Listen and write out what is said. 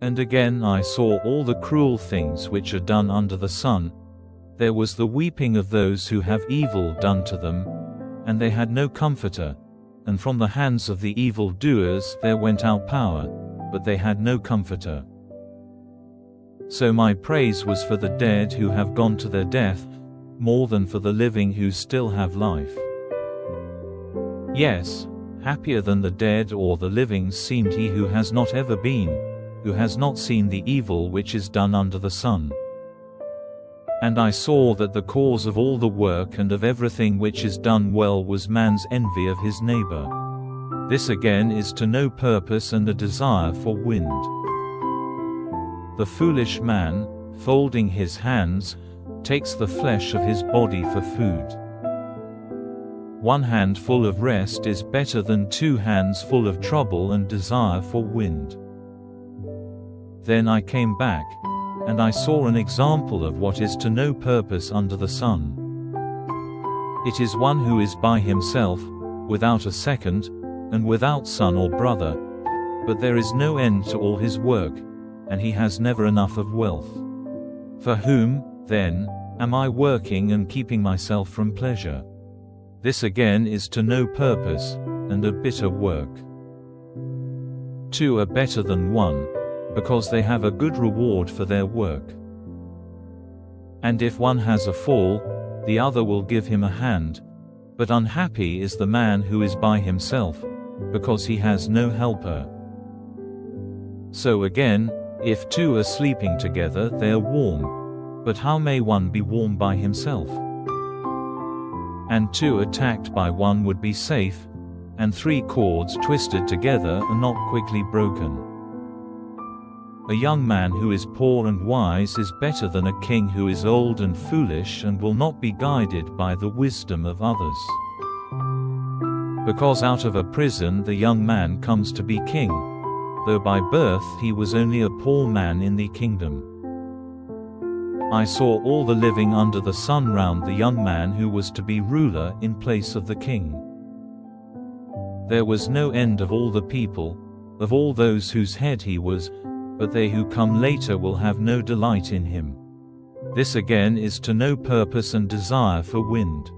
And again I saw all the cruel things which are done under the sun. There was the weeping of those who have evil done to them, and they had no comforter, and from the hands of the evil doers there went out power, but they had no comforter. So my praise was for the dead who have gone to their death, more than for the living who still have life. Yes, happier than the dead or the living seemed he who has not ever been, who has not seen the evil which is done under the sun. And I saw that the cause of all the work and of everything which is done well was man's envy of his neighbor. This again is to no purpose and a desire for wind. The foolish man, folding his hands, takes the flesh of his body for food. 1 hand full of rest is better than 2 hands full of trouble and desire for wind. Then I came back, and I saw an example of what is to no purpose under the sun. It is one who is by himself, without a second, and without son or brother, but there is no end to all his work, and he has never enough of wealth. For whom, then, am I working and keeping myself from pleasure? This again is to no purpose, and a bitter work. 2 are better than 1, because they have a good reward for their work. And if one has a fall, the other will give him a hand, but unhappy is the man who is by himself, because he has no helper. So again, if 2 are sleeping together they are warm, but how may one be warm by himself? And 2 attacked by 1 would be safe, and 3 cords twisted together are not quickly broken. A young man who is poor and wise is better than a king who is old and foolish and will not be guided by the wisdom of others. Because out of a prison the young man comes to be king, though by birth he was only a poor man in the kingdom. I saw all the living under the sun round the young man who was to be ruler in place of the king. There was no end of all the people, of all those whose head he was, but they who come later will have no delight in him. This again is to no purpose and desire for wind.